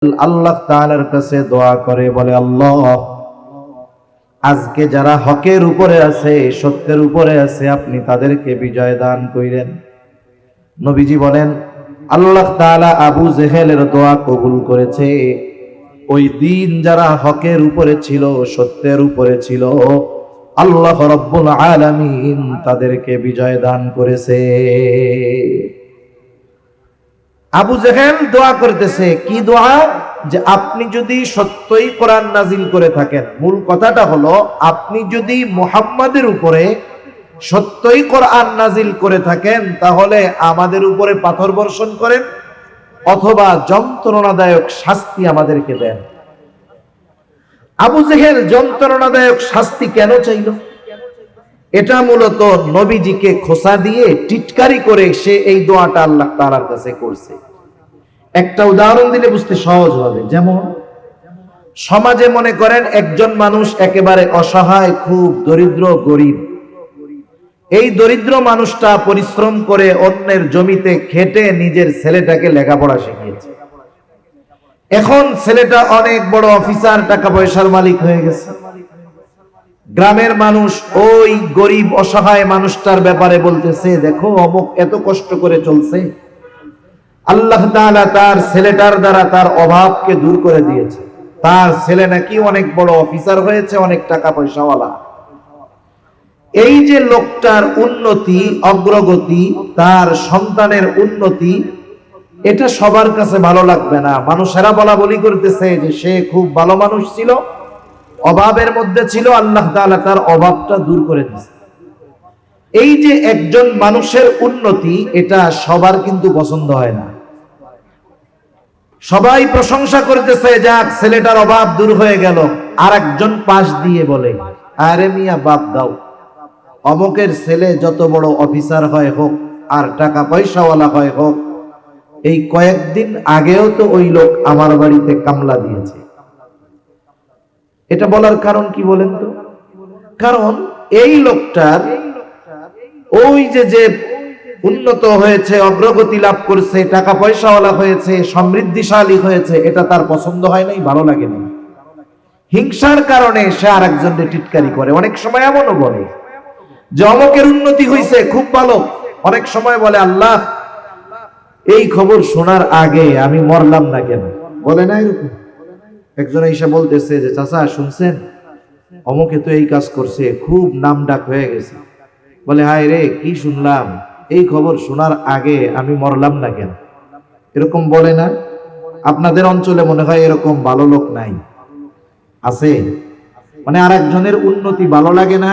আল্লাহ তাআলার কাছে দোয়া করে বলে, আল্লাহ আজকে যারা হকের উপরে আছে, সত্যের উপরে আছে, আপনি তাদেরকে বিজয় দান কইরেন। নবীজি বলেন আল্লাহ তাআলা আবু জেহেলের দোয়া কবুল করেছে। ওই দিন যারা হকের উপরে ছিল, সত্যের উপরে ছিল, আল্লাহ রাব্বুল আলামিন তাদেরকে বিজয় দান করেছে। আবু জেহেল দোয়া করতেছে, কি দোয়া? যে আপনি যদি সত্যই কোরআন নাজিল করে থাকেন, মূল কথাটা হলো আপনি যদি মুহাম্মাদের উপরে সত্যই কোরআন নাজিল করে থাকেন, তাহলে আমাদের উপরে পাথর বর্ষণ করেন অথবা যন্ত্রণাদায়ক শাস্তি আমাদেরকে দেন। আবু জেহেল যন্ত্রণাদায়ক শাস্তি কেন চাইল? এটা মূলত নবীজিকে খোসা দিয়ে টিটকারি করে সে এই দোয়াটা আল্লাহ তাআলার কাছে করছে। একটা উদাহরণ দিলে বুঝতে সহজ হবে। যেমন সমাজে মনে করেন একজন মানুষ একেবারে অসহায়, খুব দরিদ্র, গরিব। এই দরিদ্র মানুষটা পরিশ্রম করে অন্যের জমিতে খেটে নিজের ছেলেটাকে লেখাপড়া শিখিয়েছে। এখন ছেলেটা অনেক বড় অফিসার, টাকা পয়সার মালিক হয়ে গেছে। গ্রামের মানুষ ওই গরিব অসহায় মানুষটার ব্যাপারে বলতেছে, দেখো অমুক এত কষ্ট করে চলছে, আল্লাহ তাআলা তার ছেলেটার দ্বারা তার অভাবকে দূর করে দিয়েছে। তার ছেলে নাকি অনেক বড় অফিসার হয়েছে, অনেক টাকা পয়সাওয়ালা। এই যে লোকটার উন্নতি, অগ্রগতি, তার সন্তানের উন্নতি, এটা সবার কাছে ভালো লাগবে না। মানুষেরা বলা বলি করতেছে যে সে খুব ভালো মানুষ ছিল, অভাবের মধ্যে ছিল, আল্লাহ তাআলা তার অভাবটা দূর করে দিয়েছে। এই যে একজন মানুষের উন্নতি, এটা সবার কিন্তু পছন্দ হয় না। সবাই প্রশংসা করতেছে, যাক ছেলেটার অভাব দূর হয়ে গেল। আর একজন পাশ দিয়ে বলে, আরে মিয়া বাদ দাও, অমুকের ছেলে যত বড় অফিসার হয় হোক আর টাকা পয়সাওয়ালা হয় হোক, এই কয়েকদিন আগেও তো ওই লোক আমার বাড়িতে কামলা দিয়েছে। এটা বলার কারণ কি বলেন তো? কারণ এই লোকটার ওই যে উন্নত হয়েছে, অগ্রগতি লাভ করছে, টাকা পয়সাওয়ালা হয়েছে, সমৃদ্ধিশালী হয়েছে, এটা তার পছন্দ হয় নাই, ভালো লাগে না। হিংসার কারণে সে আর একজনকে টিটকারি করে। অনেক সময় এমনও বলে যে অমুকের উন্নতি হয়েছে, খুব ভালো। অনেক সময় বলে, আল্লাহ এই খবর শোনার আগে আমি মরলাম না কেন? বলে না এরকম? একজন এসে বলতেছে যে চাচা শুনছেন, অমুকে তো এই কাজ করছে, খুব নাম ডাক হয়ে গেছে। বলে, হায় রে, কি শুনলাম? এই খবর শোনার আগে আমি মরলাম না কেন? এরকম বলে না? আপনাদের অঞ্চলে মনে হয় এরকম ভালো লোক নাই? আছে? মানে আর একজনের উন্নতি ভালো লাগে না,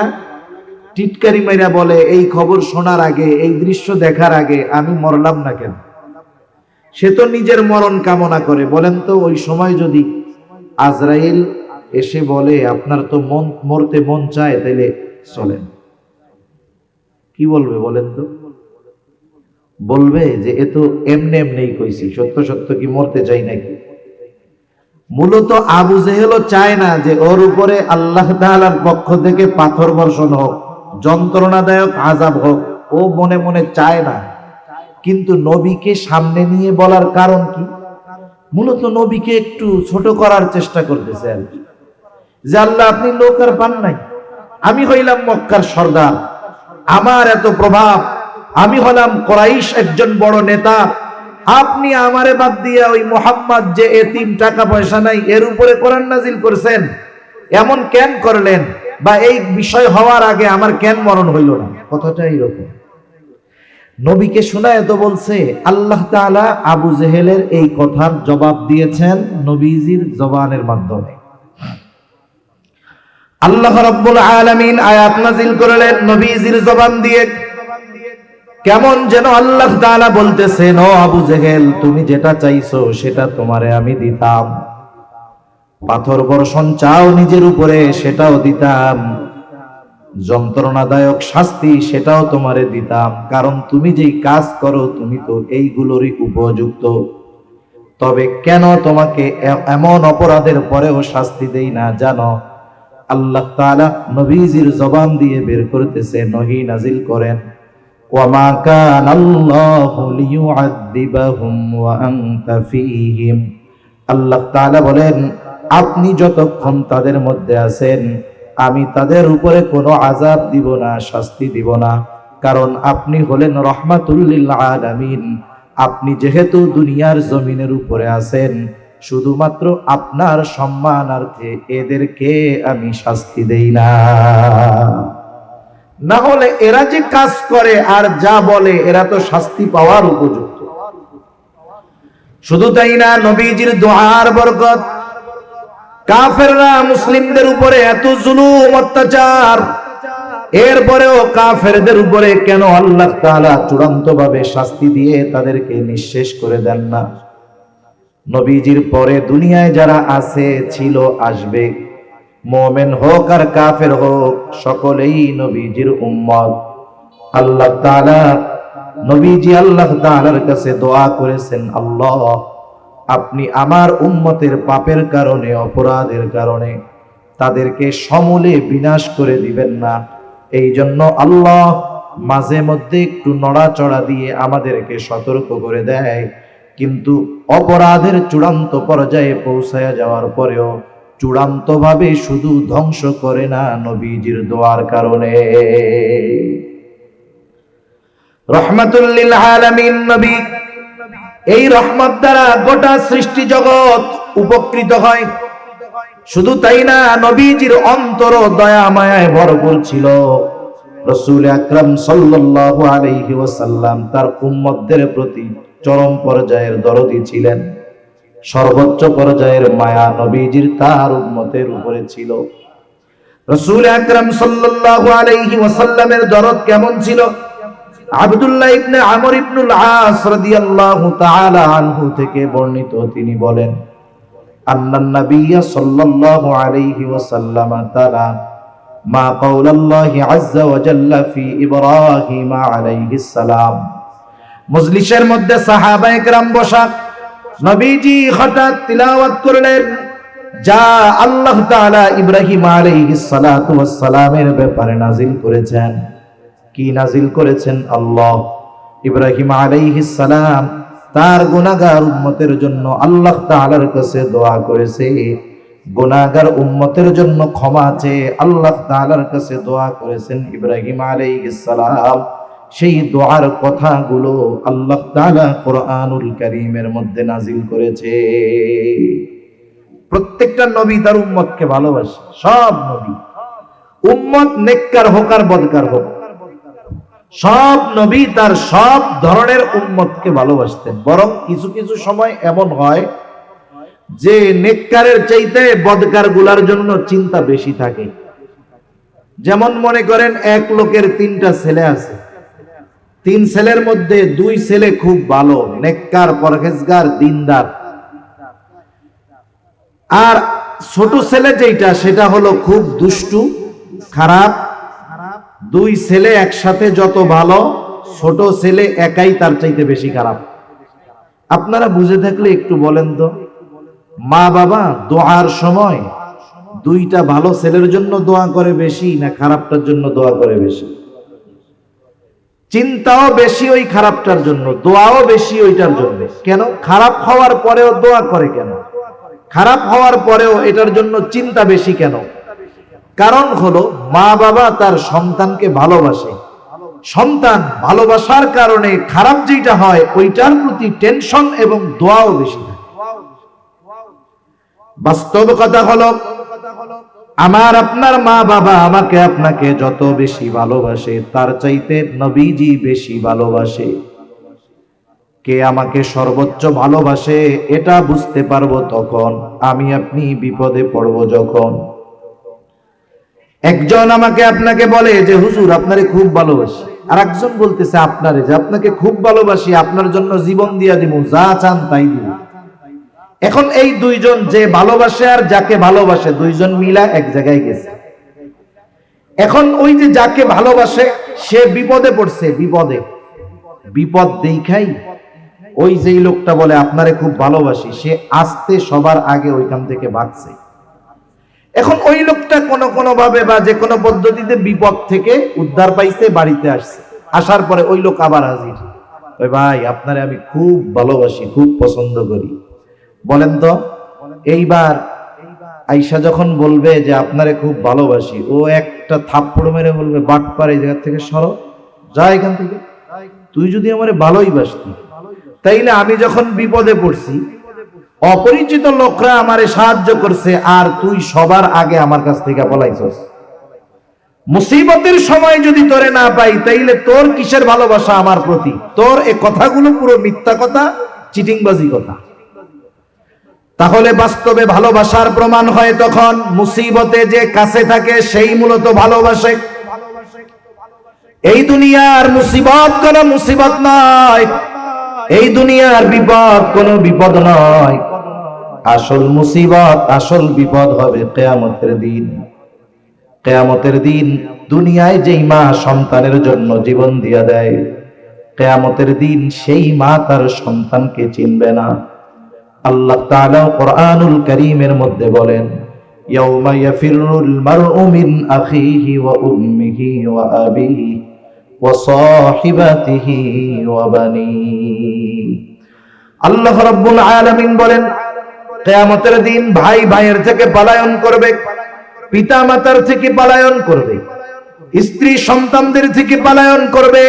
টিটকারি মাইরা বলে, এই খবর শোনার আগে, এই দৃশ্য দেখার আগে আমি মরলাম না কেন? সে তো নিজের মরণ কামনা করে। বলেন তো, ওই সময় যদি আজরাইল এসে বলে আপনার তো মরতে মন চায়, তাইলে চলেন, কি বলবে বলেন তো? বলবে যে এ তো এমনি এমনিই কইছি, সত্য সত্য কি মরতে চাই নাকি? মূলত আবু জেহেলও চায় না যে ওর উপরে আল্লাহ তাআলার পক্ষ থেকে পাথর বর্ষণ হোক, যন্ত্রণাদায়ক আযাব হোক। ও মনে মনে চায় না, কিন্তু নবীকে সামনে নিয়ে বলার কারণ কি? মূলত নবীকে একটু ছোট করার চেষ্টা করতেছে আর কি। যে আল্লাহ আপনি লোক আর পান নাই, আমি হইলাম মক্কার সর্দার, আমার এত প্রভাব, আমি হলাম কুরাইশ একজন বড় নেতা, আপনি আমারে বাদ দিয়া ওই মুহাম্মদ যে এতিম, টাকা পয়সা নাই, এর উপরে কোরআন নাজিল করেছেন, এমন কেন করলেন? বা এই বিষয় হওয়ার আগে আমার কেন মরণ হইল না? কথাটা এইরকম। নবীকে শোনায় তো বলছে। আল্লাহ তাআলা আবু জেহেলের এই কথার জবাব দিয়েছেন নবীজির জবানের মাধ্যমে। আল্লাহ রাব্বুল আলামিন আয়াত নাজিল করলেন নবীজির জবান দিয়ে। কেমন যেন আল্লাহ তাআলা বলতেছেন, ও আবু জেহেল, তুমি যেটা চাইছো সেটা তোমারে আমি দিতাম। পাথর বর্ষণ চাও নিজের উপরে, সেটাও দিতাম। যন্ত্রণাদায়ক শাস্তি, সেটাও তোমারে দিতাম। কারণ তুমি যেই কাজ করো, তুমি তো এইগুলোরই উপযুক্ত। তবে কেন তোমাকে এমন অপরাধের পরেও শাস্তি দেই না জানো? আল্লাহ তাআলা নবীজির জবান দিয়ে বের করতেছে, নহি নাজিল করেন, ওয়ামা কানাল্লাহু লিয়ুআযযিবাহুম ওয়া আনতা ফীহিম আল্লাহ তাআলা বলেন, আপনি যতক্ষণ তাদের মধ্যে আছেন আমি তাদের উপরে কোনো আযাব দিব না, শাস্তি দিব না, কারণ আপনি হলেন রাহমাতুল লিল আলামিন। আপনি যেহেতু দুনিয়ার জমিনের উপরে আছেন, শুধুমাত্র আপনার সম্মানার্থে এদেরকে আমি শাস্তি দেই না। না হলে এরা যে কাজ করে আর যা বলে এরা তো শাস্তি পাওয়ার উপযুক্ত। শুধু তাই না, নবীজির দুআর বরকত, কাফেররা মুসলিমদের উপরে এত জুলুম অত্যাচার, এরপরেও কাফেরদের উপরে কেন আল্লাহ তাআলা চূড়ান্তভাবে শাস্তি দিয়ে তাদেরকে নিঃশেষ করে দেন না? নবীজির পরে দুনিয়ায় যারা আছে, ছিল, আসবে, মুমিন হোক আর কাফের হোক, সকলেই নবীজির উম্মত। আল্লাহ তাআলা, নবীজি আল্লাহ তাআলার কাছে দোয়া করেছেন, আল্লাহ আপনি আমার উম্মতের পাপের কারণে, অপরাধের কারণে তাদেরকে সমূলে বিনাশ করে দিবেন না। এই জন্য আল্লাহ মাঝে মধ্যে একটু নড়াচড়া দিয়ে আমাদেরকে সতর্ক করে দেয়, কিন্তু অপরাধের চূড়ান্ত পর্যায়ে পৌঁছায়া যাওয়ার পরেও চূড়ান্তভাবে শুধু ধ্বংস করে না, নবীজির দোয়ার কারণে। রহমাতুল লিল আলামিন নবী, এই রহমত দ্বারা গোটা সৃষ্টি জগৎ উপকৃত হয়। শুধু তাই না, নবীজির অন্তর দয়া মায়ায় ভরপুর ছিল। রাসূল আকরাম সাল্লাল্লাহু আলাইহি ওয়াসাল্লাম তার উম্মতদের প্রতি চরম পর্যায়ের দরদি ছিলেন। সর্বোচ্চ পর্যায়ের মায়া নবীজির তার উম্মতের উপরে ছিল। রাসূল আকরাম সাল্লাল্লাহু আলাইহি ওয়াসাল্লামের দরদ কেমন ছিল? আব্দুল্লাহ ইবনে আমর ইবনুল আস রাদিয়াল্লাহু তাআলা আনহু থেকে বর্ণিত, তিনি বলেন, আন্নান নাবিয়্য সাল্লাল্লাহু আলাইহি ওয়াসাল্লাম তাআলা মা কাওলাল্লাহি আযজা ওয়া জাল্লা ফি ইব্রাহিম আলাইহিস সালাম। মজলিসের মধ্যে সাহাবায়ে কেরাম বসা, নবীজি হঠাৎ তিলাওয়াত করলেন যা আল্লাহ তাআলা ইব্রাহিম আলাইহিস সালাতু ওয়াস সালামের ব্যাপারে নাজিল করেছেন। কি নাজিল করেছেন? আল্লাহ ইব্রাহিম আলাইহিস সালাম তার গুনাহগার উম্মতের জন্য আল্লাহ তাআলার কাছে দোয়া করেছে, গুনাহগার উম্মতের জন্য ক্ষমা চেয়ে আল্লাহ তাআলার কাছে দোয়া করেছেন ইব্রাহিম আলাইহিস সালাম। সেই দোয়ার কথাগুলো আল্লাহ তাআলা কোরআনুল কারীমের মধ্যে নাজিল করেছে। প্রত্যেকটা নবী তার উম্মতকে ভালোবাসে, সব নবী। উম্মত নেককার হোক আর বদকার হোক, সব নবী তার সব ধরনের উম্মতকে ভালোবাসতেন। বরং কিছু কিছু সময় এমন হয় যে নেককারের চাইতে বদকার গুলার জন্য চিন্তা বেশি থাকে। যেমন মনে করেন, এক লোকের 3টা ছেলে আছে, 3 ছেলের মধ্যে 2 ছেলে খুব ভালো, নেককার, পরহেজগার, দিনদার, আর ছোট ছেলে যেটা সেটা হলো খুব দুষ্টু, খারাপ। 2 ছেলে একসাথে যত ভালো, ছোট ছেলে একাই তার চাইতে বেশি খারাপ। আপনারা বুঝে থাকলে একটু বলেন তো, মা বাবা দোয়ার সময় 2টা ভালো ছেলের জন্য দোয়া করে বেশি না খারাপটার জন্য দোয়া করে বেশি? চিন্তাও বেশি ওই খারাপটার জন্য, দোয়াও বেশি ওইটার জন্য। কেন? খারাপ হওয়ার পরেও দোয়া করে কেন? খারাপ হওয়ার পরেও এটার জন্য চিন্তা বেশি কেন? কারণ হলো, মা বাবা তার সন্তানকে ভালোবাসে, সন্তান ভালোবাসার কারণে খারাপ যেটা হয় ওইটার প্রতি টেনশন এবং দোয়াও বেশি থাকে। বাস্তব কথা হলো, আমার আপনার মা বাবা আমাকে আপনাকে যত বেশি ভালোবাসে তার চাইতে নবীজি বেশি ভালোবাসে। কে আমাকে সর্বোচ্চ ভালোবাসে এটা বুঝতে পারবো তখন আমি আপনি বিপদে পড়বো। যখন একজন আমাকে আপনাকে বলে যে হুজুর আপনারে খুব ভালোবাসি, আর একজন বলতেছে আপনারে যে আপনাকে খুব ভালোবাসি, আপনার জন্য জীবন দিয়া দিব, যা চান তাই দিব। এখন এই 2 জন, যে ভালোবাসে আর যাকে ভালোবাসে, 2 জন মিলা এক জায়গায় গেছে। এখন ওই যে যাকে ভালোবাসে সে বিপদে পড়ছে, বিপদ দেখাই ওই যেই লোকটা বলে আপনারে খুব ভালোবাসি, সে আসতে সবার আগে ওইখান থেকে ভাগছে। এখন ওই লোকটা কোনো ভাবে বা যে কোনো পদ্ধতিতে বিপদ থেকে উদ্ধার পাইছে, বাড়িতে আসছে। আসার পরে ওই লোক আবার হাজির, ওই ভাই আপনারে আমি খুব ভালোবাসি, খুব পছন্দ করি, বলেন তো এইবার আয়েশা যখন বলবে যে আপনারে খুব ভালোবাসি, ও একটা থাপ্পড় মেরে বলবে, বাটপার, এই জায়গা থেকে সরো, যা এখান থেকে। তুই যদি আমারে ভালোই বাসতি, তাইলে আমি যখন বিপদে পড়ছি অপরিচিত লোকরা আমারে সাহায্য করছে, আর তুই সবার আগে আমার কাছ থেকে পলাইছস। মুসিবতের সময় যদি তোরে না পাই, তাইলে তোর কিসের ভালোবাসা আমার প্রতি? তোর এই কথাগুলো পুরো মিথ্যা কথা, চিটিংবাজি কথা। তাহলে বাস্তবে ভালোবাসার প্রমাণ হয় তখন মুসিবতে যে কাছে থাকে সেই মূলত ভালোবাসে। এই দুনিয়ার মুসিবত কোনো মুসিবত নয়, এই দুনিয়ার বিপদ কোনো বিপদ নয়। আসল মুসিবত, আসল বিপদ হবে কিয়ামতের দিন। কিয়ামতের দিন দুনিয়ায় যেই মা সন্তানের জন্য জীবন দিয়া দেয়, কিয়ামতের দিন সেই মা তার সন্তানকে চিনবে না। আল্লাহ তাআলা কোরআনুল কারীমের মধ্যে বলেন, ইয়াউমা ইয়াফিরুল মারউ মিন আখিহি ওয়া উম্মিহি ওয়া আবিহি ওয়া সাহিবাতিহি ওয়া বানিহি। আল্লাহ রাব্বুল আলামিন বলেন, কিয়ামতের দিন ভাই ভাইয়ের থেকে পলায়ন করবে, পিতা মাতার থেকে পলায়ন করবে, স্ত্রী সন্তানদের থেকে পলায়ন করবে।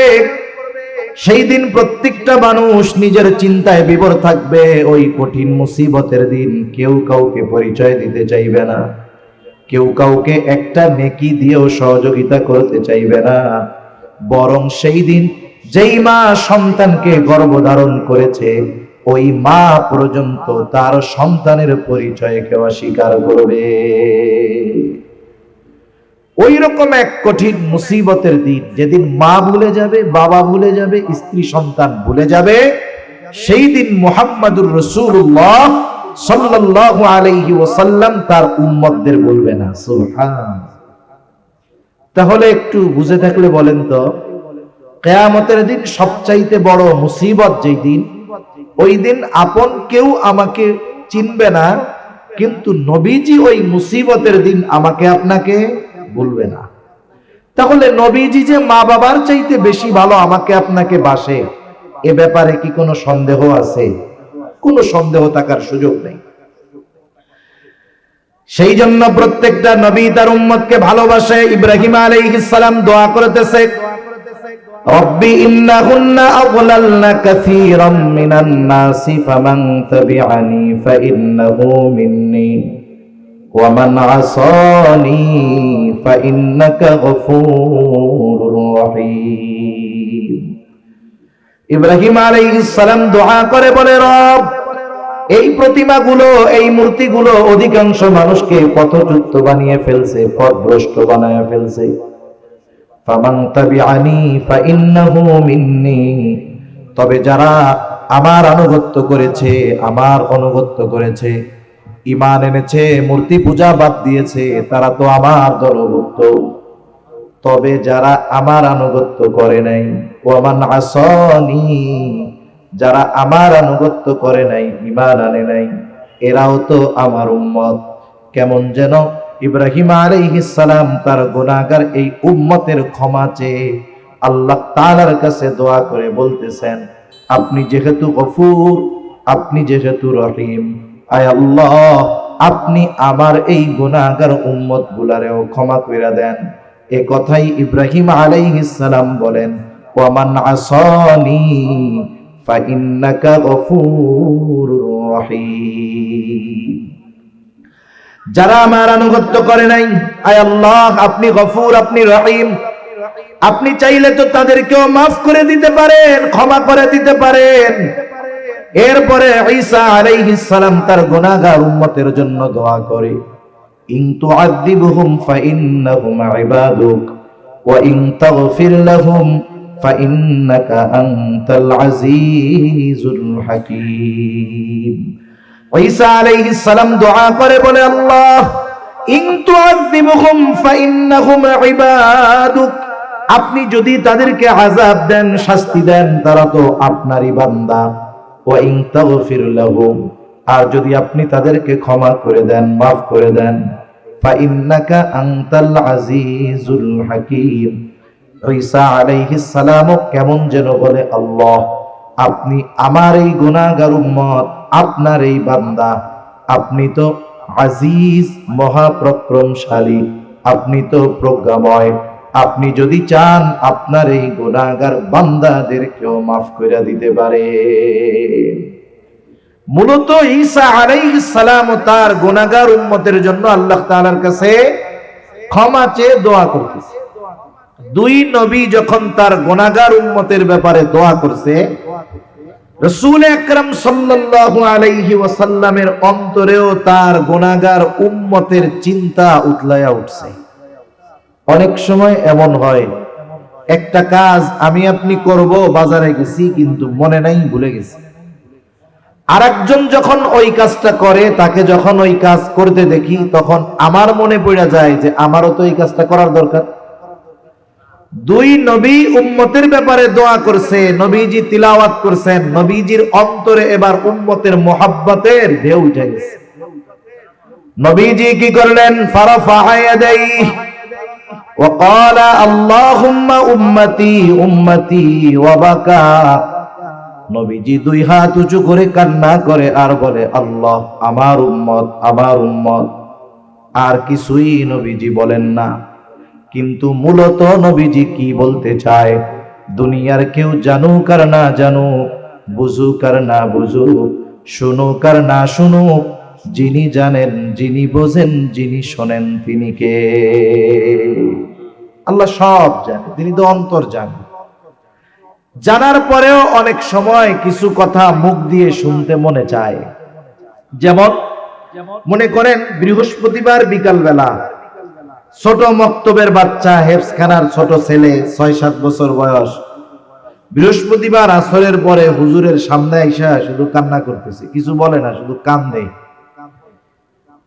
সেই দিন প্রত্যেকটা মানুষ নিজের চিন্তায় বিভোর থাকবে। ওই কঠিন মুসিবতের দিন কেউ কাউকে পরিচয় দিতে চাইবে না, কেউ কাউকে একটা নেকি দিয়েও সহযোগিতা করতে চাইবে না। বরং সেই দিন যেই মা সন্তানকে গর্ভধারণ করেছে, ওই মা পর্যন্ত তার সন্তানের পরিচয়কে অস্বীকার করবে। ওই রকম এক কঠিন মুসিবতের দিন, যেদিন মা ভুলে যাবে, বাবা ভুলে যাবে, স্ত্রী সন্তান ভুলে যাবে, সেই দিন মুহাম্মাদুর রাসূলুল্লাহ সাল্লাল্লাহু আলাইহি ওয়াসাল্লাম তার উম্মতদের বলবে না। সুবহান। তাহলে একটু বুঝে থাকলে বলেন তো, কিয়ামতের দিন সবচাইতে বড় মুসিবত যেই দিন, ওই দিন আপন কেউ আমাকে চিনবে না, কিন্তু নবীজি ওই মুসিবতের দিন আমাকে আপনাকে বলবে না। তাহলে নবীজি যে মা বাবার চাইতে বেশি ভালো আমাকে আপনাকে বাসে, এ ব্যাপারে কি কোনো সন্দেহ আছে? কোনো সন্দেহ থাকার সুযোগ নেই। সেই জন্য প্রত্যেকটা নবী তার উম্মতকে ভালোবাসে। ইব্রাহিম আলাইহিস সালাম দোয়া করতেছে, রব্বি ইন্নাহুন্না আযলালনা কাসীরাম মিনান নাসি ফামান তাবিআনি ফাইন্নাহু মিন্নি ওয়া মান আসানি ফাইন্নাকা গফুরুর রহিম। ইব্রাহিম আলাইহিস সালাম দোয়া করে বলে, রব, এই প্রতিমাগুলো, এই মূর্তিগুলো অধিকাংশ মানুষকে পথচ্যুত বানিয়ে ফেলছে, পথভ্রষ্ট বানায় ফেলছে। ফামান তাবিআনি ফাইন্নাহু মিন্নি, তবে যারা আমার আনুগত্য করেছে, আমার অনুগত্য করেছে, ঈমান এনেছে, মূর্তি পূজা বাদ দিয়েছে, তারা তো আমার দলভুক্ত। তবে যারা আমার আনুগত্য করে নাই, ওয়া মান আসানি, যারা আমার আনুগত্য করে নাই, ঈমান আনে নাই, এরাও তো আমার উম্মত। কেমন যেন ইব্রাহিম আলাইহিস সালাম তার গুনাহগার এই উম্মতের ক্ষমা চেয়ে আল্লাহ তাআলার কাছে দোয়া করে বলতেছেন, আপনি যেহেতু গফুর, আপনি যেহেতু রহিম, আয় আল্লাহ, আপনি আমার এই গুনাহগার উম্মত গুলারেও ক্ষমা কইরা দেন। এ কথাই ইব্রাহিম আলাইহিস সালাম বলেন, ওয়া মান আসানি ফাইন্নাকা গফুরুর রহিম। যারা আমার আনুগত্য করে নাই, আয় আল্লাহ, আপনি গফুর, আপনি রহিম, আপনি চাইলে তো তাদেরকেও মাফ করে দিতে পারেন, ক্ষমা করে দিতে পারেন। এরপরে ঈসা আলাইহিস সালাম তার গুনাহগার উম্মতের জন্য দোয়া করে, ইন তুআযিবহুম ফাইন্নাহুম ইবাদুক ওয়া ইন তাগফির লাহুম ফাইন্নাকা আনতাল আজিজুল হাকীম। ঈসা আলাইহিস সালাম দোয়া করে বলে, আল্লাহ, ইন তুআযিবহুম ফাইন্নাহুম ইবাদুক, আপনি যদি তাদেরকে আযাব দেন, শাস্তি দেন, তারা তো আপনারই বান্দা। ওয়া ইন তাগফির লাহুম, আর যদি আপনি তাদেরকে ক্ষমা করে দেন, মাফ করে দেন, ফাইন্নাকা আনতাল আজিজুল হাকীম। ঈসা আলাইহিস সালাম কেমন যেন বলে, আল্লাহ, আপনি আমার এই গুনাহগার উম্মত, আপনার এই বান্দা, আপনি তো আজিজ, মহাপ্রক্রমশালী, আপনি তো প্রজ্ঞাময়। আপনি যদি চান আপনার এই গুনাহগার বান্দাদেরকেও মাফ করে দিতে পারে। মূলত ঈসা আলাইহিস সালাম ও তার গুনাহগার উম্মতের জন্য আল্লাহ তাআলার কাছে ক্ষমা চেয়ে দোয়া করতেছে। দুই নবী যখন তার গুনাহগার উম্মতের ব্যাপারে দোয়া করছে, রাসূল আকরাম সাল্লাল্লাহু আলাইহি ওয়াসাল্লামের অন্তরেও তার গুনাহগার উম্মতের চিন্তা উতলায়া উঠছে। অনেক সময় এমন হয়, একটা কাজ আমি আপনি করব, বাজারে গেছি কিন্তু মনে নাই, ভুলে গেছি। আরেকজন যখন ওই কাজটা করে, তাকে যখন ওই কাজ করতে দেখি, তখন আমার মনে পড়ে যায় যে আমারও তো এই কাজটা করার দরকার। দুই নবী উম্মতের ব্যাপারে দোয়া করছে, নবীজি তিলাওয়াত করছেন, নবীজির অন্তরে এবার উম্মতের মোহাব্বতের ঢেউ উঠে গেছে। নবীজি কি করলেন? ফারাফা ইয়াদাইহি ওয়া ক্বালা আল্লাহুম্মা উম্মতি উম্মতি ওয়া বাকা। নবীজি দুই হাত উঁচু করে কান্না করে আর বলে, আল্লাহ, আমার উম্মত, আমার উম্মত। আর কিছুই নবীজি বলেন না। কিন্তু মূলত নবীজি কি বলতে চায়? দুনিয়ার কেউ জানুক আর না জানুক, বুঝুক আর না বুঝুক, শুনুক আর না শুনুক, যিনি জানেন, যিনি বোঝেন, যিনি শোনেন, তিনি কে? আল্লাহ সব জানেন, তিনি তো অন্তর জানেন। জানার পরেও অনেক সময় কিছু কথা মুখ দিয়ে শুনতে মনে চায়। যেমন মনে করেন বৃহস্পতিবার বিকাল বেলা ছোট মক্তবের বাচ্চা, হেফজখানার ছোট ছেলে, ৬-৭ বছর বয়স, বৃহস্পতিবার আসরের পরে হুজুরের সামনে আইসা শুধু কান্না করতেছে, কিছু বলে না, শুধু কান্দে।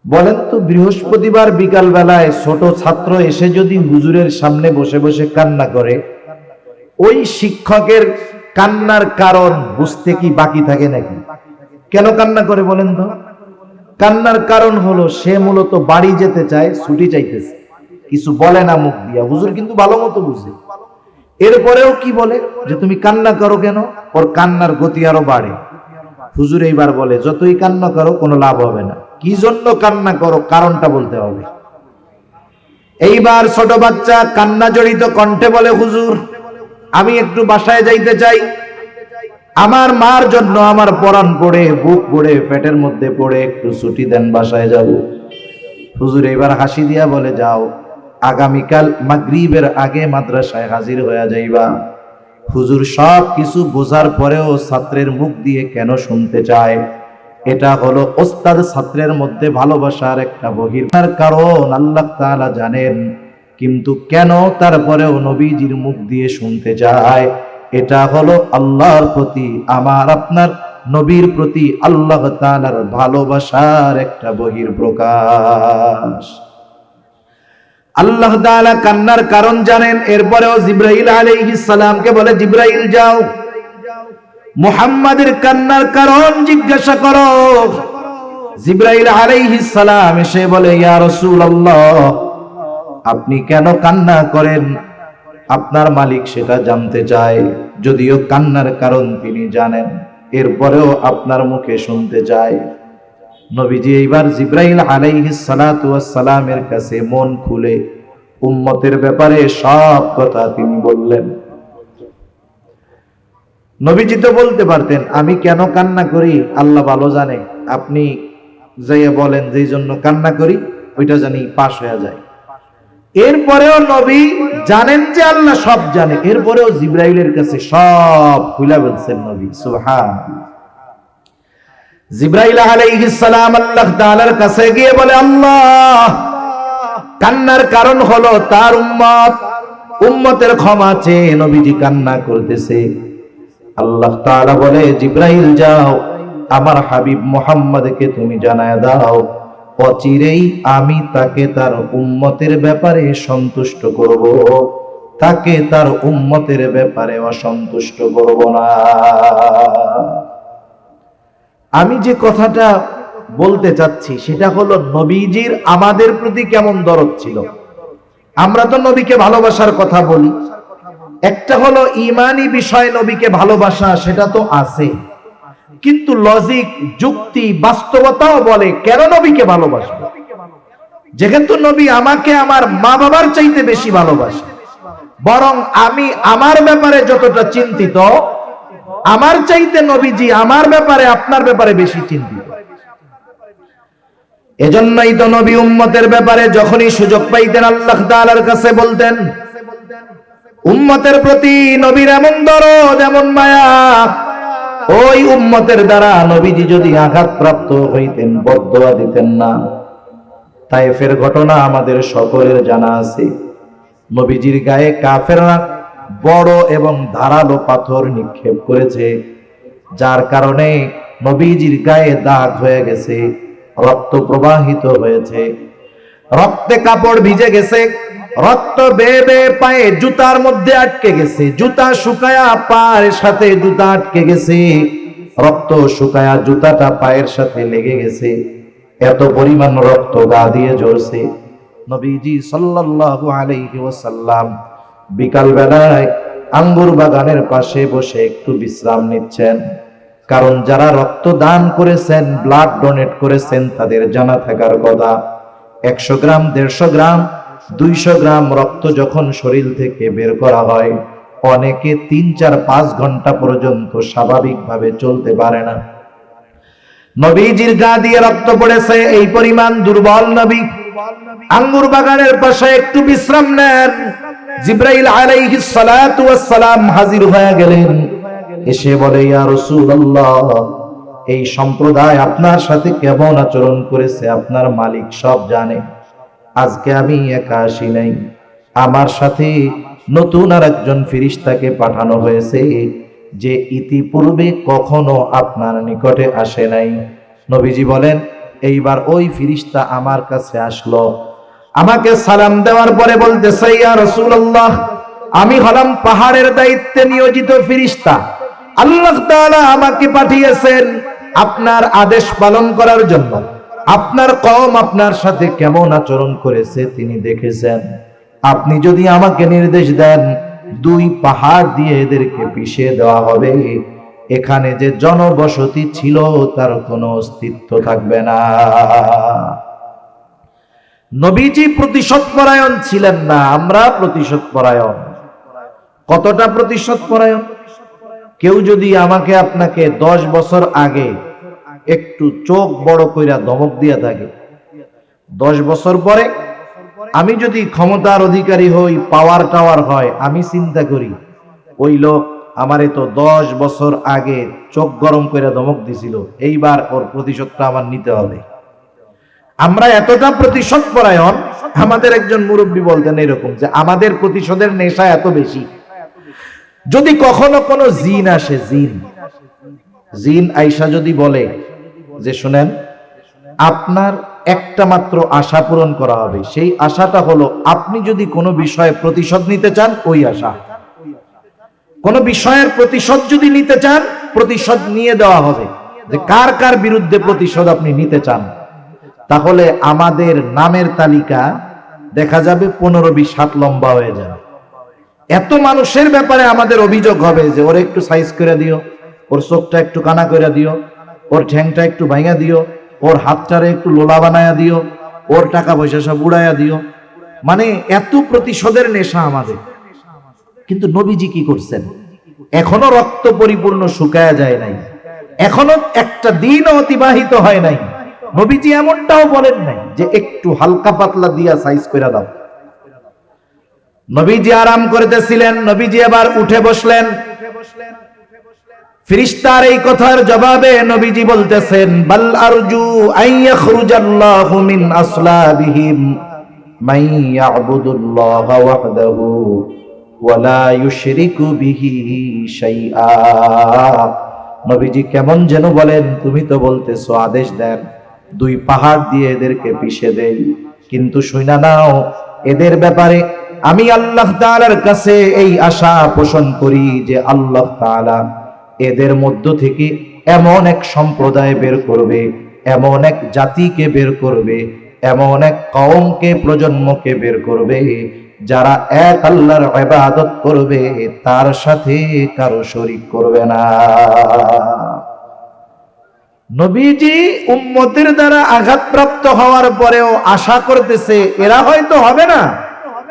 বলেন তো, বৃহস্পতিবার বিকাল বেলায় ছোট ছাত্র এসে যদি হুজুরের সামনে বসে বসে কান্না করে, ওই শিক্ষকের কান্নার কারণ বুঝতে কি বাকি থাকে নাকি? কেন কান্না করে বলেন তো? কান্নার কারণ হলো সে মূলত বাড়ি যেতে চায়, ছুটি চাইতেছে, কিছু বলে না মুখ দিয়া। হুজুর কিন্তু ভালো মতো বুঝে। এরপরেও কি বলে যে তুমি কান্না করো কেন? ওর কান্নার গতি আরো বাড়ে। হুজুর এইবার বলে, যতই কান্না করো কোনো লাভ হবে না, কি জন্য কান্না করো কারণটা বলতে হবে। এইবার ছোট বাচ্চা কান্না জড়িত কণ্ঠে বলে, হুজুর, আমি একটু বাসায় যাইতে চাই, আমার মার জন্য আমার পরাণ পড়ে, বুক পড়ে, পেটের মধ্যে পড়ে, একটু ছুটি দেন, বাসায় যাব। হুজুর এবার হাসি দিয়া বলে, যাও, আগামীকাল মাগরিবের আগে মাদ্রাসায় হাজির হয়ে যাইবা। হুজুর সব কিছু বোঝার পরেও ছাত্রের মুখ দিয়ে কেন শুনতে চায়? এটা হলো ওস্তাদ ছাত্রের মধ্যে ভালোবাসার একটা বহির্মার কারণ, আল্লাহ তাআলা জানেন। কিন্তু কেন তারপরেও নবীজির মুখ দিয়ে শুনতে চায়? এটা হলো আল্লাহর প্রতি, আমার আপনার নবীর প্রতি আল্লাহ তাআলার ভালোবাসার একটা বহির্প্রকাশ। আল্লাহ তাআলা কান্নার কারণ জানেন। এরপরেও জিবরাইল আলাইহিস সালামকে বলে, জিবরাইল যাও, মুহাম্মাদের কান্নার কারণ জিজ্ঞাসা করো। জিবরাইল আলাইহিস সালাম এসে বলে, ইয়া রাসূলুল্লাহ, আপনি কেন কান্না করেন? আপনার মালিক সেটা জানতে চায়। যদিও কান্নার কারণ তিনি জানেন, এরপরেও আপনার মুখে শুনতে চায়। নবীজি এইবার জিবরাইল আলাইহিস সালাতু ওয়াস সালামের কাছে মন খুলে উম্মতের ব্যাপারে সব কথা তিনি বললেন। নবীজি তো বলতে পারতেন, আমি কেন কান্না করি আল্লাহ ভালো জানে, আপনি যাইয়া বলেন যেই জন্য কান্না করি, ওইটা জানি পাশ হয়ে যায়। এরপরেও নবী জানেন যে আল্লাহ সব জানে, এরপরেও জিবরাইলের কাছে সব খুলে বলছেন নবী। সুবহানাল্লাহ। জিবরাইল আলাইহিস সালাম আল্লাহ তাআলার কাছে গিয়ে বলে, আল্লাহ, কান্নার কারণ হলো তার উম্মতের ক্ষমা চেয়ে নবীজি কান্না করতেছে। আল্লাহ তাআলা বলে, জিবরাইল যাও, আমার হাবিব মুহাম্মদকে তুমি জানায় দাও, অচিরেই আমি তাকে তার উম্মতের ব্যাপারে সন্তুষ্ট করব, তাকে তার উম্মতের ব্যাপারে অসন্তুষ্ট করব না। আমি যে কথাটা বলতে চাচ্ছি সেটা হলো, নবীজির আমাদের প্রতি কেমন দরদ ছিল। আমরা তো নবীকে ভালোবাসার কথা বলি, একটা হলো ঈমানি বিষয় নবীকে ভালোবাসা, সেটা তো আছে। কিন্তু লজিক, যুক্তি, বাস্তবতাও বলে কেন নবীকে ভালোবাসবো? যেহেতু নবী আমাকে আমার মা বাবার চাইতে বেশি ভালোবাসে, বরং আমি আমার ব্যাপারে যতটা চিন্তিত, আমার চাইতে নবীজি আমার ব্যাপারে, আপনার ব্যাপারে বেশি চিন্তিত। এজন্যই তো নবী উম্মতের ব্যাপারে যখনই সুযোগ পাইতেন আল্লাহ তাআলার কাছে বলতেন। উম্মতের প্রতি নবীর এমন দরদ, এমন মায়া, ওই উম্মতের দ্বারা নবীজি যদি আঘাতপ্রাপ্ত হইতেন বদদুয়া দিতেন না। তায়েফের ঘটনা আমাদের সকলের জানা আছে। নবীজির গায়ে কাফেররা বড় এবং ধারালো পাথর নিক্ষেপ করেছে, যার কারণে নবীজির গায়ে দাগ হয়ে গেছে, রক্ত প্রবাহিত হয়েছে, রক্তে কাপড় ভিজে গেছে, রক্ত বেয়ে বেয়ে পায়ে জুতার মধ্যে আটকে গেছে, জুতা শুকায়া পায়ের সাথে জুতা আটকে গেছে, রক্ত শুকায়া জুতাটা পায়ের সাথে লেগে গেছে, এত পরিমাণ রক্ত গা দিয়ে ঝরছে। নবীজি সাল্লাল্লাহু আলাইহি ওয়াসাল্লাম বিকাল বেলায় আঙ্গুর বাগানের পাশে বসে একটু বিশ্রাম নিচ্ছেন। কারণ যারা রক্ত দান করেছেন, ব্লাড ডোনেট করেছেন, তাদের জানা থাকার কথা 100 গ্রাম, 150 গ্রাম, 200 গ্রাম রক্ত যখন শরীর থেকে বের করা হয়, অনেকে 3, 4, 5 ঘন্টা পর্যন্ত স্বাভাবিকভাবে চলতে পারে না। নবীজির গা দিয়ে রক্ত পড়েছে, এই পরিমাণ দুর্বল নবী আঙ্গুর বাগানের পাশে একটু বিশ্রাম নেন। জিবরাইল আলাইহিস সালাতু ওয়াস সালাম হাজির হয়ে গেলেন, এসে বলে, ইয়া রাসূলুল্লাহ, এই সম্প্রদায় আপনার সাথে কেমন আচরণ করেছে আপনার মালিক সব জানে। আজকে আমি একা আসি নাই, আমার সাথে নতুন আরেকজন ফেরেশতাকে পাঠানো হয়েছে, যে ইতিপূর্বে কখনো আপনার নিকটে আসে নাই। নবীজি বলেন, এইবার ওই ফেরেশতা আমার কাছে আসলো, আমাকে সালাম দেওয়ার পরে বলতেছে, ইয়া রাসূলুল্লাহ, আমি হলাম পাহাড়ের দায়িত্বে নিয়োজিত ফেরেশতা। আল্লাহ তাআলা আমাকে পাঠিয়েছেন আপনার আদেশ পালন করার জন্য। আপনার কওম আপনার সাথে কেমন আচরণ করেছে তিনি দেখেছেন। আপনি যদি আমাকে নির্দেশ দেন, 2 পাহাড় দিয়ে এদেরকে পিষিয়ে দেওয়া হবে, এখানে যে জনবসতি ছিল তার কোনো অস্তিত্ব থাকবে না। নবীজি প্রতিশোধ পরায়ণ ছিলেন না, আমরা প্রতিশোধ পরায়ণ। কতটা প্রতিশোধ পরায়ণ? কেউ যদি আমাকে আপনাকে 10 বছর আগে একটু চোখ বড় কইরা ধমক দিয়া থাকে, 10 বছর পরে আমি যদি ক্ষমতার অধিকারী হই, পাওয়ার টাওয়ার হয়, আমি চিন্তা করি ওই লোক আমারে তো 10 বছর আগে চোখ গরম কইরা ধমক দিছিল, এইবার ওর প্রতিশোধটা আমার নিতে হবে। আমরা এতটা প্রতিশোধ পরায়ণ। আমাদের একজন মুরব্বী বলতেন এরকম, যে আমাদের প্রতিশোধের নেশা এত বেশি, যদি কখনো কোনো জিন আসে, জিন আইসা যদি বলে যে শুনেন, আপনার একটা মাত্র আশা পূরণ করা হবে, সেই আশাটা হলো আপনি যদি কোনো বিষয়ে প্রতিশোধ নিতে চান, ওই আশা, কোন বিষয়ের প্রতিশোধ যদি নিতে চান, প্রতিশোধ নিয়ে দেওয়া হবে। যে কার কার বিরুদ্ধে প্রতিশোধ আপনি নিতে চান, তাহলে আমাদের নামের তালিকা দেখা যাবে 15-20 হাত লম্বা হয়ে যাবে। এত মানুষের ব্যাপারে আমাদের অভিযোগ হবে যে ওর একটু সাইজ করে দিও, ওর চোখটা একটু কানা করে দিও, ওর ঠ্যাংটা একটু ভাঙা দিও, ওর হাতটারে একটু লোলা বানায়া দিও, ওর টাকা পয়সা সব উড়াইয়া দিও। মানে এত প্রতিশোধের নেশা আমাদের। কিন্তু নবীজি কি করছেন? এখনো রক্ত পরিপূর্ণ শুকায়া যায় নাই, এখনো একটা দিনও অতিবাহিত হয় নাই, নবীজি এমনটাও বলেন নাই যে একটু হালকা পাতলা দিয়া সাইজ করে দাও। নবীজি আরাম করতেছিলেন, নবীজি আবার উঠে বসলেন। ফেরেশতার এই কথার জবাবে নবীজি বলতেছেন, বাল আরজু আইয়াখরুজাল্লাহু মিন আসলাবিহিম মান ইয়াবুদুল্লাহ ওয়াহদাহু ওয়া লা ইউশরিকু বিহি শাইআ। নবীজি কেমন যেন বলেন, তুমি তো বলতেছো আদেশ দেন 2 পাহাড় দিয়ে এদেরকে পিষে দেই, কিন্তু শুনা নাও, এদের ব্যাপারে আমি আল্লাহ তাআলার কাছে এই আশা পোষণ করি যে আল্লাহ তাআলা এদের মধ্য থেকে এমন এক সম্প্রদায় বের করবে, এমন এক জাতিকে বের করবে, এমন এক কওমকে, প্রজন্মকে বের করবে, যারা এক আল্লাহর ইবাদত করবে, তার সাথে কারো শরীক করবে না। নবীজি উম্মতের দ্বারা আঘাতপ্রাপ্ত হওয়ার পরেও আশা করতেছে এরা হয়তো হবে না,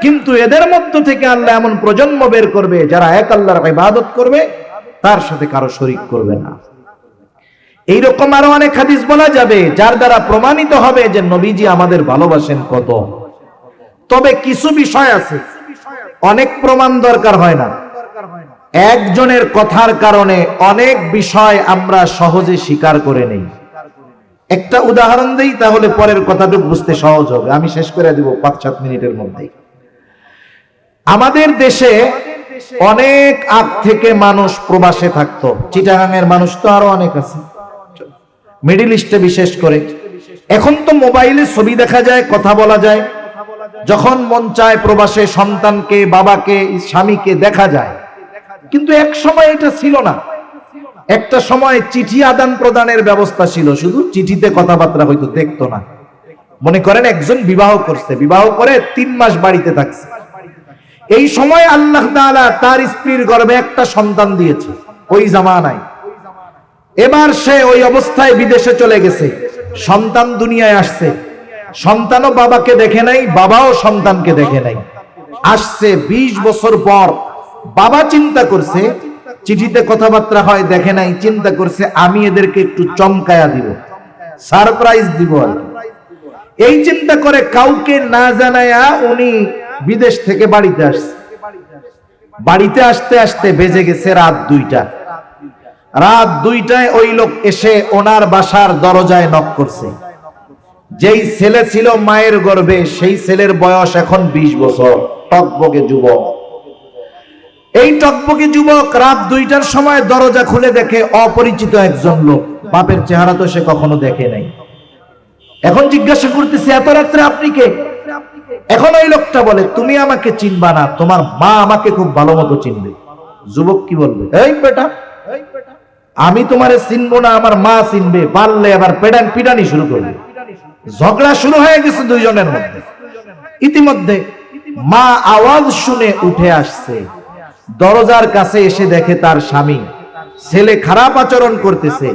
কিন্তু এদের মধ্য থেকে আল্লাহ এমন প্রজন্ম বের করবে যারা এক আল্লাহর ইবাদত করবে, তার সাথে কারো শরীক করবে না। এইরকম আরো অনেক হাদিস বলা যাবে যার দ্বারা প্রমাণিত হবে যে নবীজি আমাদের ভালোবাসেন কত। তবে কিছু বিষয় আছে অনেক প্রমাণ দরকার হয় না, একজনের কথার কারণে অনেক বিষয় আমরা সহজে স্বীকার করে নেই। একটা উদাহরণ দেই, তাহলে পরের কথাটুকু বুঝতে সহজ হবে। আমি শেষ করে দিব 5-7 মিনিটের মধ্যে। আমাদের দেশে অনেক আগ থেকে মানুষ প্রবাসে থাকতো। চিটাগাংয়ের মানুষ তো আরো অনেক আছে, মিডল ইস্টে বিশেষ করে। এখন তো মোবাইলে ছবি দেখা যায়, কথা বলা যায়, যখন মন চায় প্রবাসে সন্তানকে, বাবাকে, স্বামীকে দেখা যায়। কিন্তু এক সময় এটা ছিল না। একটা সময় চিঠি আদান প্রদানের ব্যবস্থা ছিল, শুধু চিঠিতে কথাবার্তা হয়তো, দেখতো না। মনে করেন একজন বিবাহ করছে, বিবাহ করে 3 মাস বাড়িতে থাকছে। এই সময় আল্লাহ তাআলা তার স্ত্রীর গর্ভে একটা সন্তান দিয়েছে ওই জামানায়। এবার সে ওই অবস্থায় বিদেশে চলে গেছে, সন্তান দুনিয়ায় আসছে। সন্তানও বাবাকে দেখে নাই, বাবাও সন্তানকে দেখে নাই। আসছে 20 বছর পর, বাবা চিন্তা করছে চিঠিতে কথাবার্তা হয়, দেখে নাই, চিন্তা করছে আমি এদেরকে একটু চমকায়া দিব, সারপ্রাইজ দিব। এই চিন্তা করে কাউকে না জানায়া উনি বিদেশ থেকে বাড়িতে আসছে। বাড়িতে আসতে আসতে বেজে গেছে রাত 2টা। রাত 2টায় ওই লোক এসে ওনার বাসার দরজায় নক করছে। যেই ছেলে ছিল মায়ের গর্ভে, সেই ছেলের বয়স এখন 20 বছর, টকবকে যুবক। এই টকবকে যুবক রাত 2টার সময় দরজা খুলে দেখে অপরিচিত একজন লোক। বাপের চেহারা তো সে কখনো দেখে নাই। এখন জিজ্ঞাসা করতেছে, এত রাত্রে আপনি কে? এখন ওই লোকটা বলে, তুমি আমাকে চিনবা না, তোমার মা আমাকে খুব ভালো মতো চিনবে। যুবক কি বলবে, এই বেটা, আমি তোমারে চিনবো না, আমার মা চিনবে। পারলে আবার পিটানি শুরু করবে। ঝগড়া শুরু হয়ে গেছে দুইজনের মধ্যে। ইতিমধ্যে মা আওয়াজ শুনে উঠে আসছে, দরজার কাছে এসে দেখে তার স্বামী। ছেলে খারাপ আচরণ করতেছে।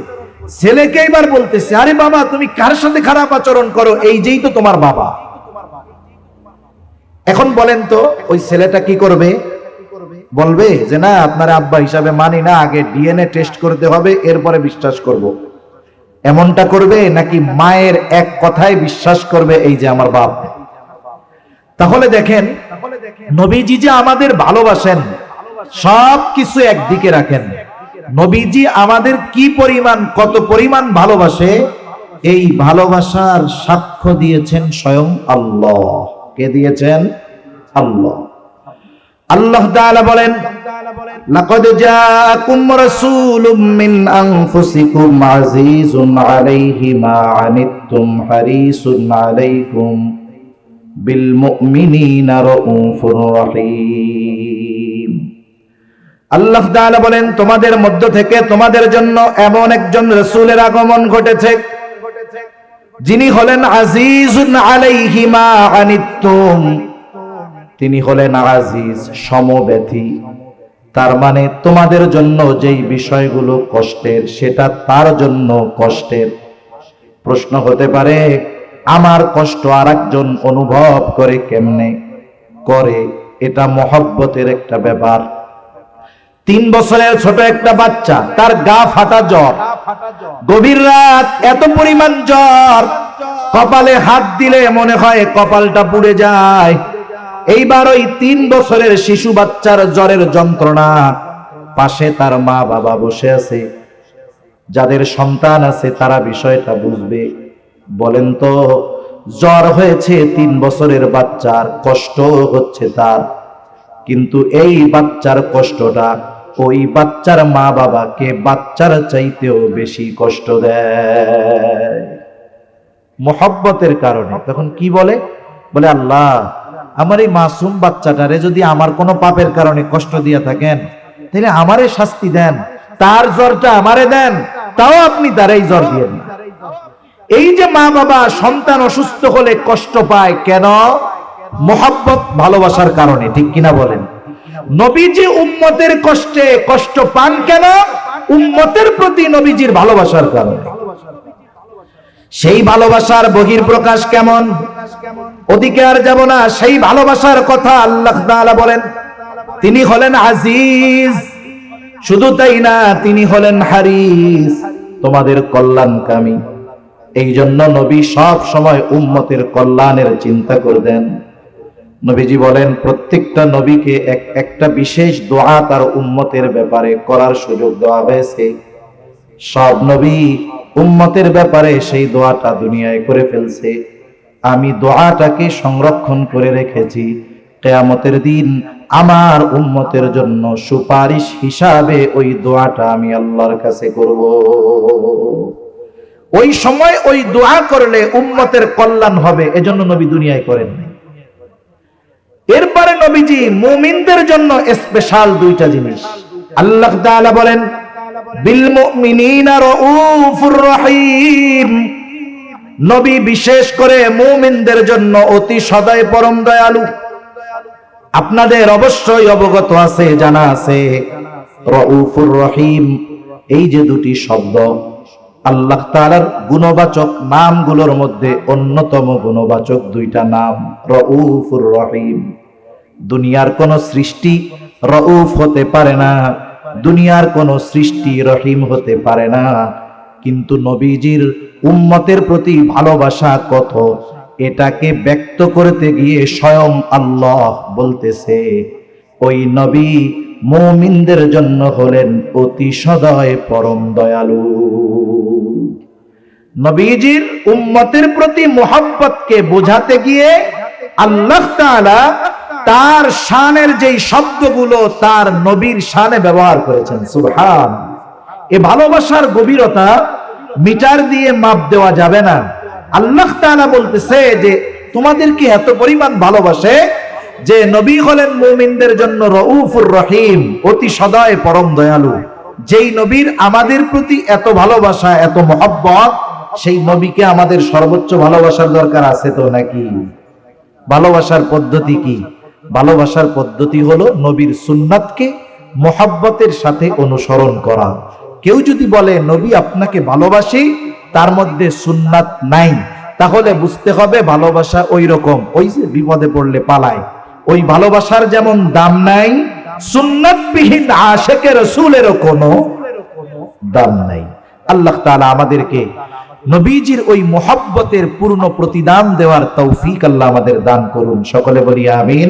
ছেলেকে এবার বলতেছে, আরে বাবা, তুমি কার সাথে খারাপ আচরণ করো? এই যেই তো তোমার বাবা। এখন বলেন তো ওই ছেলেটা কি করবে? বলবে যে না, আপনার আব্বা হিসাবে মানি না, আগে ডিএনএ টেস্ট করতে হবে, এরপরে বিশ্বাস করব। এমনটা করবে নাকি মায়ের এক কথায় বিশ্বাস করবে এই যে আমার বাপ? তাহলে দেখেন নবীজি যে আমাদের ভালোবাসেন, সবকিছু একদিকে রাখেন, নবীজি আমাদের কি পরিমাণ, কত পরিমাণ ভালোবাসে, এই ভালোবাসার সাক্ষ্য দিয়েছেন স্বয়ং আল্লাহ। কে দিয়েছেন? আল্লাহ। আল্লাহ তাআলা বলেন, লাকাদ জাআকুম রাসূলুম মিন আনফুসিকুম আজিজুন আলাইহি মা আনিতুম হারিসুন আলাইকুম বিল মুমিনিনা রাউফুর রহিম। আল্লাহ তাআলা বলেন, তোমাদের মধ্য থেকে তোমাদের জন্য এমন একজন রাসূলের আগমন ঘটেছে, যিনি হলেন আজিজুন আলাইহি মা আনিতুম। তিনি হলেন আজিজ, সমব্যথী। তার মানে তোমাদের জন্য যেই বিষয়গুলো কষ্টের, সেটা তার জন্য কষ্টের। প্রশ্ন হতে পারে, আমার কষ্ট আরেকজন অনুভব করে কেমনে? করে, এটা মহব্বতের একটা ব্যাপার। 3 বছরের ছোট একটা বাচ্চা, তার গা ফাটা জ্বর, গভীর রাত, এত পরিমাণ জ্বর, কপালে হাত দিলে মনে হয় কপালটা পুড়ে যায়। এইবার ওই 3 বছরের শিশু বাচ্চার জ্বরের যন্ত্রণা, পাশে তার মা বাবা বসে আছে, যাদের সন্তান আছে তারা বিষয়টা বুঝবে। বলেন তো, জ্বর হয়েছে 3 বছরের বাচ্চার, কষ্ট হচ্ছে তার, কিন্তু এই বাচ্চার কষ্টটা ওই বাচ্চার মা বাবাকে বাচ্চার চাইতেও বেশি কষ্ট দেয় মহব্বতের কারণে। তখন কি বলে? বলে, আল্লাহ, আমার এই মাসুম বাচ্চাটারে যদি আমার কোনো পাপের কারণে কষ্ট দিয়া থাকেন, তাহলে আমারে শাস্তি দেন, তার জ্বরটা আমারে দেন, তাও আপনি তার এই জ্বর দিয়ে দেন। এই যে মা বাবা সন্তান অসুস্থ হলে কষ্ট পায় কেন? মহব্বত, ভালোবাসার কারণে। ঠিক কিনা বলেন? নবীজি উম্মতের কষ্টে কষ্ট পান কেন? উম্মতের প্রতি নবীজির ভালোবাসার কারণে। সেই ভালোবাসার বহির্প্রকাশ কেমন, ওদিকে আর যাব না। সেই ভালোবাসার কথা আল্লাহ তাআলা বলেন, তিনি হলেন আজিজ, শুধু তাই না, তিনি হলেন হারিস, তোমাদের কল্যাণকামী। এই জন্য নবী সব সময় উম্মতের কল্যাণের চিন্তা করতেন। নবীজি বলেন, প্রত্যেকটা নবীকে একটা বিশেষ দোয়া তার উম্মতের ব্যাপারে করার সুযোগ দেওয়া হয়েছে। সব নবী উম্মতের ব্যাপারে সেই দোয়াটা দুনিয়ায় করে ফেলছে। আমি দোয়াটাকে সংরক্ষণ করে রেখেছি, কিয়ামতের দিন আমার উম্মতের জন্য সুপারিশ হিসাবে ওই দোয়াটা আমি আল্লাহর কাছে করব। ওই সময় ওই দোয়া করলে উম্মতের কল্যাণ হবে, এজন্য নবী দুনিয়ায় করেন নাই। এরপরে নবীজি মুমিনদের জন্য স্পেশাল দুইটা জিনিস। আল্লাহ তাআলা বলেন, বিল মুমিনিনা রাউফুর রহিম, নবী বিশেষ করে মুমিনদের জন্য অতি সদয় পরম দয়ালু। আপনাদের অবশ্যই অবগত আছে, জানা আছে, রাউফুর রহিম এই যে দুটি শব্দ আল্লাহ তাআলার গুণবাচক নামগুলোর মধ্যে অন্যতম গুণবাচক দুইটা নাম, রাউফুর রহিম। দুনিয়ার কোন সৃষ্টি রাউফ হতে পারে না, দুনিয়ার কোন সৃষ্টি রহিম হতে পারে না, কিন্তু নবীজির উম্মতের প্রতি ভালোবাসা কত, এটাকে ব্যক্ত করতে গিয়ে স্বয়ং আল্লাহ বলতেছে, ওই নবী মুমিনদের জন্য হলেন অতি সদয় পরম দয়ালু। নবীজির উম্মতের প্রতি মোহাব্বতকে বোঝাতে গিয়ে আল্লাহ তাআলা তার শানের যেই শব্দগুলো তার নবীর শানে ব্যবহার করেছেন, সুবহান। এই ভালোবাসার গভীরতা মিটার দিয়ে মাপ দেওয়া যাবে না। আল্লাহ তাআলা বলতেছে যে তোমাদেরকে এত পরিমাণ ভালোবাসে যে নবী হলেন মুমিনদের জন্য রাউফুর রহিম, অতি সদয় পরম দয়ালু। যেই নবীর আমাদের প্রতি এত ভালোবাসা, এত মহব্বত, সেই নবীকে আমাদের সর্বোচ্চ ভালোবাসার দরকার আছে তো নাকি? ভালোবাসার পদ্ধতি কি? ভালোবাসার পদ্ধতি হলো নবীর সুন্নাতকে মহব্বতের সাথে অনুসরণ করা। কেউ যদি বলে নবী আপনাকে ভালোবাসি, তার মধ্যে সুন্নাত নাই, তাহলে বুঝতে হবে ভালোবাসা ওই রকম, ওই যে বিপদে পড়লে পালায়, ওই ভালোবাসার যেমন দাম নাই, সুন্নাতবিহীন আশিকে রাসূলেরও কোনো দাম নাই। আল্লাহ তাআলা আমাদেরকে নবীজির ওই মহব্বতের পূর্ণ প্রতিদান দেওয়ার তৌফিক আল্লাহ আমাদের দান করুন। সকলে বলি আমিন।